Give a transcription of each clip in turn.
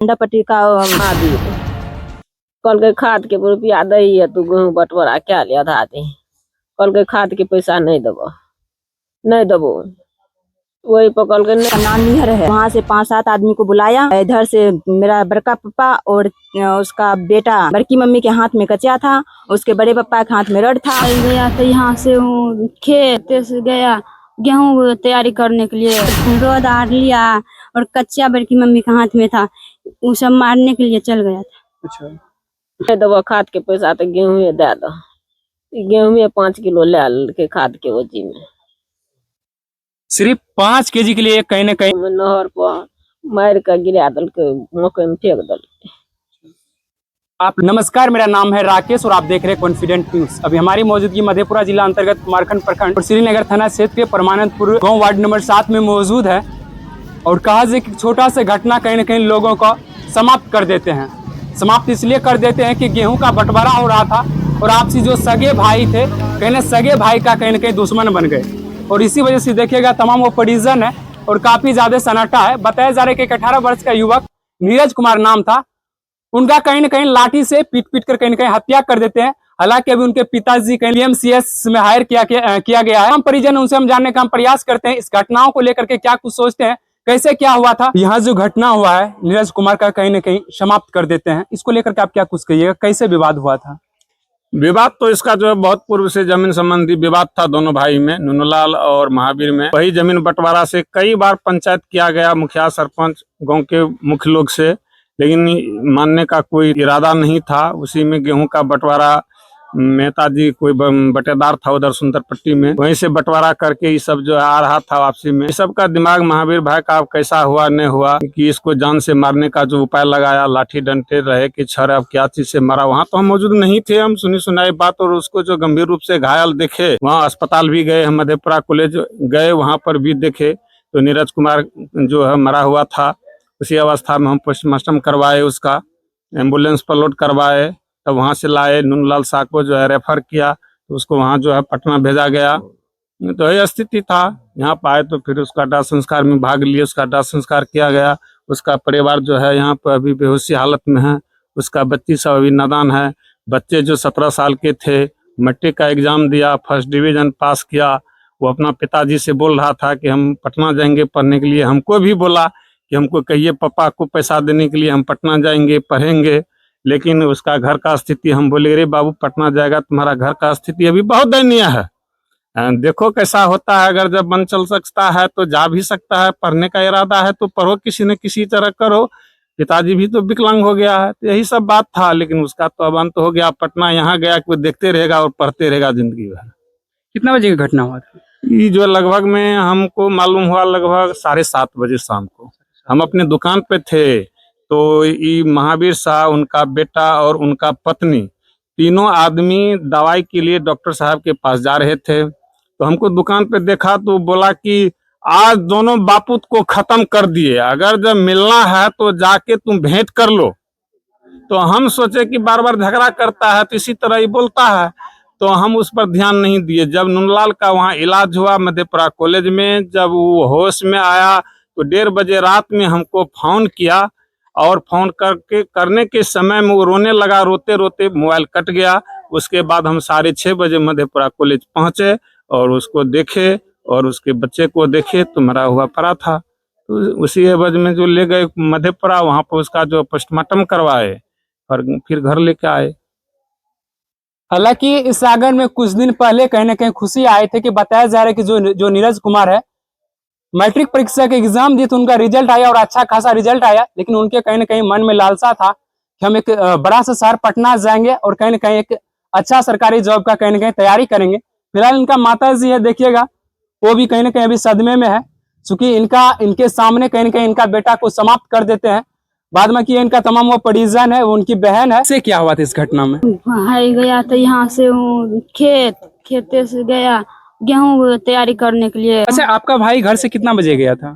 पट्टी का दी कल के खाद के रुपया दही है तू गेहूं बंटवारा क्या ले आधा दे कल के खाद के पैसा नहीं दबो वही पकड़ के नानीहर है, वहाँ से 5-7 आदमी को बुलाया। इधर से मेरा बड़का पापा और उसका बेटा बड़की मम्मी के हाथ में कचिया था, उसके बड़े पापा के हाथ में रड था। गया तो यहाँ से खेत से गया गेहूं तैयारी करने के लिए, रोद आर लिया और कच्चा बड़की मम्मी के हाथ में था, वो सब मारने के लिए चल गया था। अच्छा, नहीं दबो खाद के पैसा तो गेहूं दे दो गेहूं 5 किलो ले के खाद के ओजी में सिर्फ 5 केजी के लिए कहीं ना कहीं नहर पर मार कर गिरा दल के मकई में फेंक दल। आप नमस्कार, मेरा नाम है राकेश और आप देख रहे हैं कॉन्फिडेंट न्यूज। अभी हमारी मौजूदगी मधेपुरा जिला अंतर्गत कुमारखंड प्रखंड और श्रीनगर थाना क्षेत्र के परमानंदपुर गांव वार्ड नंबर 7 में मौजूद है। और कहा जाए कि छोटा सा घटना कहीं ना कहीं लोगों को समाप्त कर देते हैं। समाप्त इसलिए कर देते हैं कि गेहूं का बंटवारा हो रहा था और आपसी जो सगे भाई थे कहीं ना सगे भाई का कहीं ना कहीं दुश्मन बन गए। और इसी वजह से देखिएगा तमाम वो परिजन है और काफी ज्यादा सन्नाटा है। बताया जा रहा है कि 18 वर्ष का युवक नीरज कुमार नाम था, उनका कहीं ना कहीं लाठी से पीट कर कहीं ना कहीं हत्या कर देते हैं। हालांकि अभी उनके पिताजी कहीं PMCS में हायर किया गया है। हम परिजन उनसे हम जानने का हम प्रयास करते हैं इस घटनाओं को लेकर के क्या कुछ सोचते हैं, कैसे क्या हुआ था। यहाँ जो घटना हुआ है नीरज कुमार का कहीं ना कहीं समाप्त कर देते हैं, इसको लेकर के आप क्या कुछ कहिएगा, कैसे विवाद हुआ था? विवाद तो इसका जो है बहुत पूर्व से जमीन संबंधी विवाद था दोनों भाई में, नुनूलाल और महावीर में। वही जमीन बंटवारा से कई बार पंचायत किया गया, मुखिया सरपंच गांव के मुख्य लोग से, लेकिन मानने का कोई इरादा नहीं था। उसी में गेहूं का बंटवारा, मेहता जी कोई बटेदार था उधर सुंदर पट्टी में, वहीं से बंटवारा करके ये सब जो आ रहा था वापसी में। इस सब का दिमाग महावीर भाई का कैसा हुआ नहीं हुआ कि इसको जान से मारने का जो उपाय लगाया, लाठी डंडे रहे कि छर अब क्या चीज से मारा। वहाँ तो हम मौजूद नहीं थे, हम सुनी सुनाई बात। और उसको जो गंभीर रूप से घायल देखे, वहाँ अस्पताल भी गए, हम मधेपुरा कॉलेज गए, वहाँ पर भी देखे तो नीरज कुमार जो है मरा हुआ था। उसी अवस्था में हम पोस्टमार्टम करवाए, उसका एम्बुलेंस पर लोड करवाए, तब वहाँ से लाए। नूनलाल शाह को जो है रेफर किया तो उसको वहाँ जो है पटना भेजा गया। तो यही स्थिति था। यहाँ पर आए तो फिर उसका दाह संस्कार में भाग लिए, उसका दाह संस्कार किया गया। उसका परिवार जो है यहाँ पर अभी बेहोशी हालत में है। उसका बच्ची सब अभी नादान है। बच्चे जो 17 साल के थे, मैट्रिक का एग्जाम दिया, फर्स्ट डिवीजन पास किया। वो अपना पिताजी से बोल रहा था कि हम पटना जाएंगे पढ़ने के लिए। हमको भी बोला कि हमको कहिए पापा को पैसा देने के लिए, हम पटना जाएंगे पढ़ेंगे। लेकिन उसका घर का स्थिति, हम बोले रे बाबू पटना जाएगा, तुम्हारा घर का स्थिति अभी बहुत दयनीय है। देखो कैसा होता है, अगर जब मन चल सकता है तो जा भी सकता है, पढ़ने का इरादा है तो पढ़ो, किसी न किसी तरह करो। पिताजी भी तो विकलांग हो गया है, तो यही सब बात था। लेकिन उसका तो अब अंत हो गया, पटना यहाँ गया कि देखते रहेगा और पढ़ते रहेगा जिंदगी भर। कितना बजे की घटना हुआ था? ये जो लगभग में हमको मालूम हुआ लगभग 7:30 बजे शाम को। हम अपने दुकान पे थे तो ये महावीर शाह, उनका बेटा और उनका पत्नी, तीनों आदमी दवाई के लिए डॉक्टर साहब के पास जा रहे थे। तो हमको दुकान पे देखा तो बोला कि आज दोनों बापूत को खत्म कर दिए, अगर जब मिलना है तो जाके तुम भेंट कर लो। तो हम सोचे कि बार बार झगड़ा करता है तो इसी तरह ही बोलता है, तो हम उस पर ध्यान नहीं दिए। जब नूनलाल का वहाँ इलाज हुआ मधेपुरा कॉलेज में, जब वो होश में आया तो 1:30 बजे रात में हमको फोन किया। और फोन करने के समय में वो रोने लगा, रोते रोते मोबाइल कट गया। उसके बाद हम 6:30 बजे मधेपुरा कॉलेज पहुंचे और उसको देखे और उसके बच्चे को देखे तो मरा हुआ पड़ा था। तो उसी एवज में जो ले गए मधेपुरा, वहाँ पर उसका जो पोस्टमार्टम करवाए और फिर घर लेके आए। हालांकि इस आंगन में कुछ दिन पहले कहीं ना कहीं खुशी आए थे कि बताया जा रहा है कि जो नीरज कुमार है मैट्रिक परीक्षा के एग्जाम दिए तो उनका रिजल्ट आया और अच्छा खासा रिजल्ट आया। लेकिन उनके कहीं ना कहीं मन में लालसा था कि हम एक बड़ा सा शहर पटना जाएंगे और कहीं ना कहीं एक अच्छा सरकारी जॉब का कहीं ना कहीं तैयारी करेंगे। फिलहाल इनका माता जी है, देखिएगा वो भी कहीं ना कहीं अभी सदमे में है, क्योंकि इनके सामने कहीं ना कहीं इनका बेटा को समाप्त कर देते हैं। बाद में किया इनका तमाम वो परिजन है, वो उनकी बहन है। से क्या हुआ था इस घटना में? भाई गया तो यहाँ से खेते से गया गेहूं तैयारी करने के लिए। अच्छा, आपका भाई घर से कितना बजे गया था?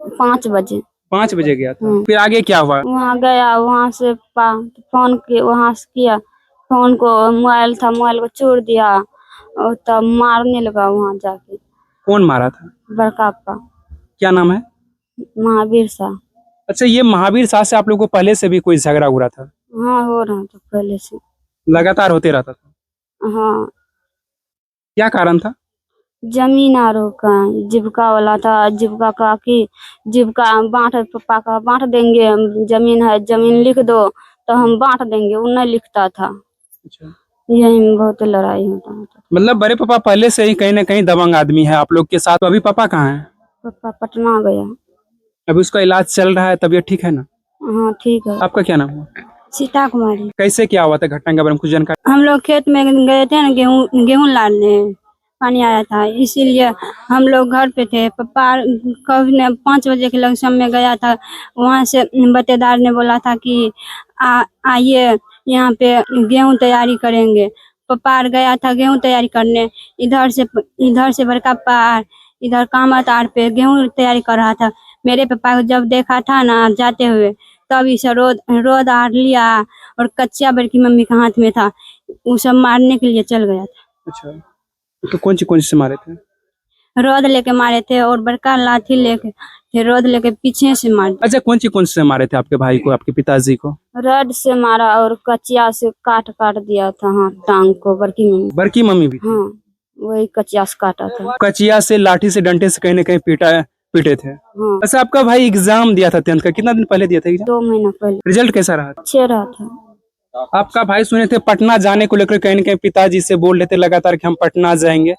5 बजे। 5 बजे गया था। फिर आगे क्या हुआ? वहाँ गया, वहाँ से फोन किया, फोन को मोबाइल था, मोबाइल को छोड़ दिया और तब मारने लगा वहाँ जाके। कौन मारा था? बड़का पापा। क्या नाम है? महावीर शाह। अच्छा, ये महावीर साहब से आप लोग को पहले से भी कोई झगड़ा हुआ था? हाँ हो रहा था पहले से। लगातार होते रहता था? हाँ क्या कारण था? जमीन आरों का जीविका वाला था। जीविका का कि जीविका बांट पापा का बांट देंगे, हम जमीन है जमीन लिख दो तो हम बांट देंगे, वो नहीं लिखता था। अच्छा, यही में बहुत लड़ाई होता था। मतलब बड़े पापा पहले से ही कहीं ना कहीं दबंग आदमी है आप लोग के साथ। तो अभी पापा कहाँ हैं? पापा पटना गया। अभी उसका इलाज चल रहा है, तबीयत ठीक है ना? हाँ ठीक है। आपका क्या नाम हुआ? सीता कुमारी। कैसे क्या हुआ था घटना के बारे में कुछ जानकारी? हम लोग खेत में गए थे ना, गेहूं लाने, पानी आया था इसीलिए हम लोग घर पे थे। पापा कभी ने 5 बजे के लमसम में गया था। वहाँ से बटेदार ने बोला था कि आइए यहाँ पे गेहूं तैयारी करेंगे। पापा गया था गेहूं तैयारी करने। इधर से बड़का पापा इधर कामत आर पे गेहूं तैयारी कर रहा था। मेरे पापा को जब देखा था ना जाते हुए, तब इसे रोद आर लिया और कच्चा बड़की मम्मी के हाथ में था, वो सब मारने के लिए चल गया था। अच्छा, तो कौन सी से मारे थे? रोद लेके मारे थे और बड़का लाठी लेके थे, रोद लेके पीछे से मारे। अच्छा, कौन से मारे थे आपके भाई को, आपके पिताजी को? रड से मारा और कचिया से काट दिया था। हाँ टांग को बड़की मम्मी। बड़की मम्मी भी थी? हाँ वही कचिया से काटा था। कचिया से, लाठी से, डंडे से कहीं ना कहीं पीटे थे। हाँ अच्छा, आपका भाई एग्जाम दिया था 10th का, कितना दिन पहले दिया था एग्जाम? 2 महीना पहले। रिजल्ट कैसा रहा? अच्छे रहा था। आपका भाई सुने थे पटना जाने को लेकर कहीं ना कहीं पिताजी से बोल रहे थे लगातार कि हम पटना जाएंगे।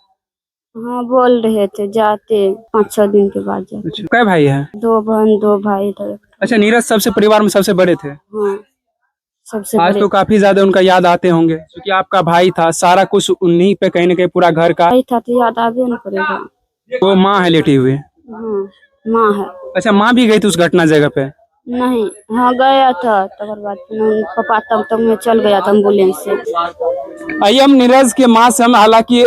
हाँ बोल रहे थे जाते 5-6 दिन के बाद जाते। अच्छा, क्या भाई है? 2 बहन 2 भाई थे। अच्छा, नीरज सबसे परिवार में सबसे बड़े थे? हाँ सबसे आज बड़े तो काफी ज्यादा उनका याद आते होंगे क्योंकि आपका भाई था, सारा कुछ उन्हीं पे कहीं ना कहीं पूरा घर का। भाई था तो याद आगे न करेगा। वो माँ है लेटी हुई? हाँ माँ है। अच्छा, माँ भी गई थी उस घटना जगह पे? नहीं हाँ गया था, तब बाद पापा तब तक में चल गया था एम्बुलेंस से। आइए हम नीरज के माँ से हम हालांकि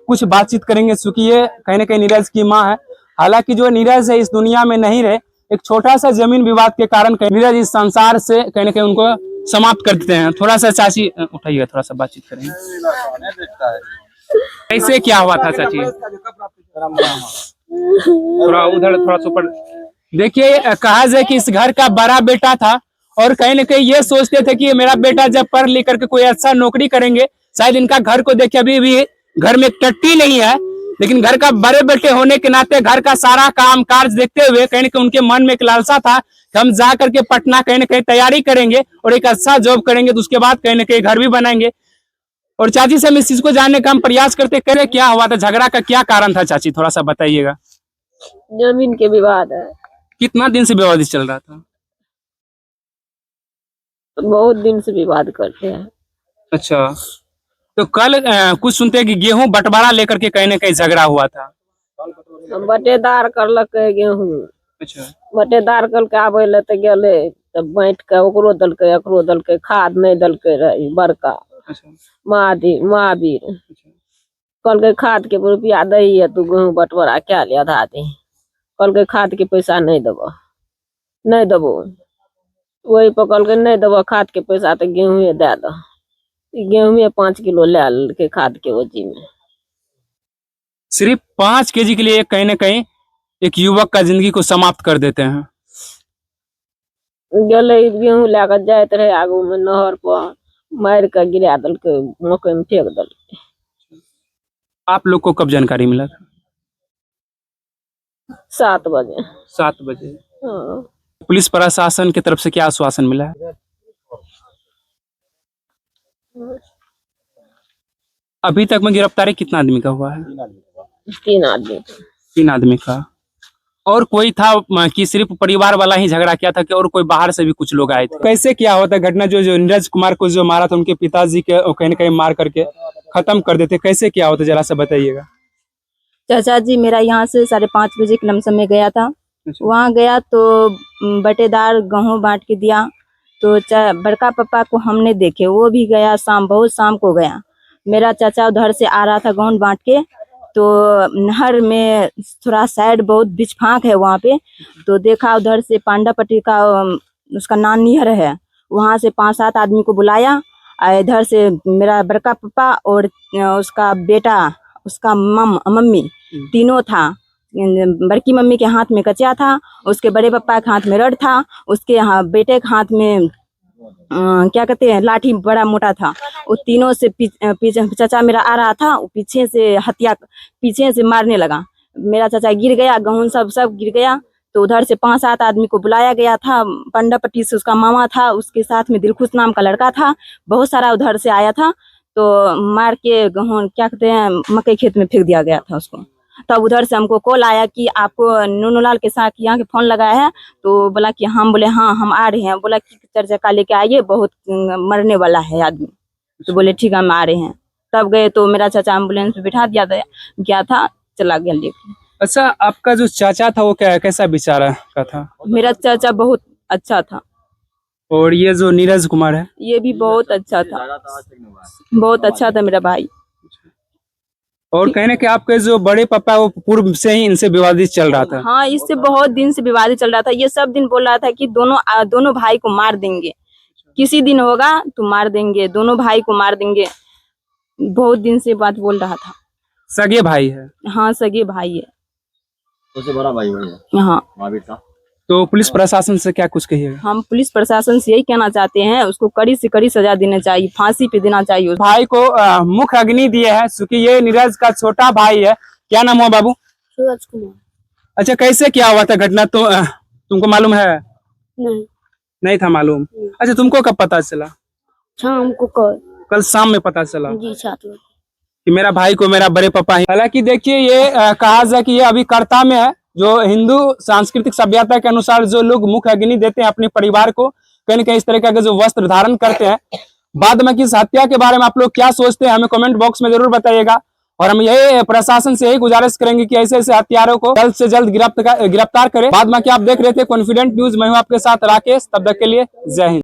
कुछ बातचीत करेंगे क्योंकि ये कहीं ना कहीं नीरज की माँ है। हालांकि जो नीरज है इस दुनिया में नहीं रहे, एक छोटा सा जमीन विवाद के कारण नीरज इस संसार से कहीं ना कहीं उनको समाप्त कर देते हैं। थोड़ा सा चाची उठाइएगा, थोड़ा सा बातचीत करेंगे। कैसे क्या हुआ था चाची? थोड़ा उधर, थोड़ा सा ऊपर देखिए। कहा जाए कि इस घर का बड़ा बेटा था और कहीं ना कहीं ये सोचते थे कि मेरा बेटा जब पढ़ लिख करके कोई अच्छा नौकरी करेंगे, शायद इनका घर को देखे अभी भी घर में एक टट्टी नहीं है, लेकिन घर का बड़े बेटे होने के नाते घर का सारा काम काज देखते हुए कहीं ना कहीं उनके मन में एक लालसा था कि हम जा करके पटना कहीं ना कहीं तैयारी करेंगे और एक अच्छा जॉब करेंगे, तो उसके बाद कहीं ना कहीं घर भी बनाएंगे। और चाची से हम इस चीज को जानने का हम प्रयास करते करे क्या हुआ था, झगड़ा का क्या कारण था चाची, थोड़ा सा बताइएगा। जमीन के विवाद है। कितना दिन से विवाद चल रहा था? बहुत दिन से विवाद करते हैं। अच्छा, तो कल कुछ सुनते हैं कि गेहूं बंटवारा लेकर के कहीं ना कहीं झगड़ा हुआ था। बटेदार करलक गेहूं। अच्छा, बटेदार कल के आबे ले तो गेले, तब बांट के ओकरो दलके एकरो दलके, खाद नहीं दलके रही बड़का अच्छा, महावीर कल के खाद के रुपया दे है, तू गेहूं बंटवारा क्या ले आधा दे। कल के खाद के पैसा नहीं देबो वही पर कल के नहीं देबो खाद के पैसा, तो गेहूं दे दो। गेहूं 5 किलो ले के खाद के ओजी में। सिर्फ 5 केजी के लिए कहीं ना कहीं एक युवक का जिंदगी को समाप्त कर देते हैं। गेले गेहूं लेकर जाते रहे आगू में नहर पर, मार के गिरा दल के मकई में फेंक दल। आप लोग को कब जानकारी मिला था? 7 बजे। 7 बजे। हाँ। पुलिस प्रशासन की तरफ से क्या आश्वासन मिला है? अभी तक में गिरफ्तारी कितना आदमी का हुआ है? 3 आदमी। 3 आदमी का। और कोई था कि सिर्फ परिवार वाला ही झगड़ा किया था कि और कोई बाहर से भी कुछ लोग आए थे? कैसे क्या होता घटना? जो नीरज कुमार को जो मारा था उनके पिताजी के कहीं ना कहीं मार करके खत्म कर देते, कैसे क्या होता जरा सा बताइएगा। चाचा जी मेरा यहाँ से 5:30 बजे के लमसम में गया था। वहाँ गया तो बटेदार गेहूं बांट के दिया, तो बड़का पापा को हमने देखे, वो भी गया बहुत शाम को गया। मेरा चाचा उधर से आ रहा था गेहूं बांट के, तो नहर में थोड़ा साइड बहुत बिच फाक है वहाँ पे, तो देखा उधर से पांडापट्टी का उसका नान निहर है, वहाँ से 5-7 आदमी को बुलाया। इधर से मेरा बड़का पापा और उसका बेटा, उसका मम्मी, तीनों था। बड़की मम्मी के हाथ में कचिया था, उसके बड़े पापा के हाथ में रड था, उसके बेटे के हाथ में क्या कहते हैं लाठी बड़ा मोटा था। वो तीनों से पीछे चाचा मेरा आ रहा था, वो पीछे से मारने लगा। मेरा चाचा गिर गया, गहून सब गिर गया। तो उधर से 5-7 आदमी को बुलाया गया था। पंडापट्टी से उसका मामा था, उसके साथ में दिलखुश नाम का लड़का था, बहुत सारा उधर से आया था। तो मार के गहून क्या कहते हैं मकई खेत में फेंक दिया गया था उसको। तब उधर से हमको कॉल आया कि आपको नूनूलाल के साथ यहाँ के फोन लगाया है। तो बोला कि हम बोले हाँ हम आ रहे हैं। बोला कि 4 चक्का लेके आइए, बहुत मरने वाला है आदमी। तो बोले ठीक है हम आ रहे हैं। तब गए तो मेरा चाचा एम्बुलेंस पे बिठा दिया गया था, चला गया लेके। अच्छा, आपका जो चाचा था वो कैसा बेचारा का था? मेरा चाचा बहुत अच्छा था। और ये जो नीरज कुमार है ये भी बहुत अच्छा था, बहुत अच्छा था मेरा भाई। और कहने कि आपके जो बड़े पापा वो पूर्व से ही इनसे विवादित चल रहा था। हाँ, इससे बहुत दिन से विवादित चल रहा था। ये सब दिन बोल रहा था कि दोनों भाई को मार देंगे, किसी दिन होगा तो मार देंगे, दोनों भाई को मार देंगे। बहुत दिन से बात बोल रहा था। सगे भाई है? हाँ सगे भाई है। सबसे बड़ा भाई है हाँ। महावीर का। तो पुलिस प्रशासन से क्या कुछ कहिएगा? हम पुलिस प्रशासन से यही कहना चाहते हैं, उसको कड़ी से कड़ी सजा देना चाहिए, फांसी पे देना चाहिए। भाई को मुख अग्नि दिए है, क्योंकि ये नीरज का छोटा भाई है। क्या नाम हुआ बाबू? सूरज कुमार। अच्छा, कैसे क्या हुआ था घटना? तो तुमको मालूम है? नहीं था मालूम। अच्छा, तुमको कब पता चला? शाम को कल शाम में पता चला जी 7 बजे कि मेरा भाई को मेरा बड़े पापा ही। हालांकि देखिए ये कहा जाए कि ये अभी कर्ता में है। जो हिंदू सांस्कृतिक सभ्यता के अनुसार जो लोग मुख अग्नि देते हैं अपने परिवार को, कहीं न कहीं इस तरह के जो वस्त्र धारण करते हैं, बाद में किस हत्या के बारे में आप लोग क्या सोचते हैं हमें कमेंट बॉक्स में जरूर बताइएगा। और हम यही प्रशासन से यही गुजारिश करेंगे कि ऐसे ऐसे हत्यारों को जल्द से जल्द गिरफ्तार करें। बाद में क्या आप देख रहे थे कॉन्फिडेंट न्यूज, मैं हूं आपके साथ राकेश। तब तक के लिए जय हिंद।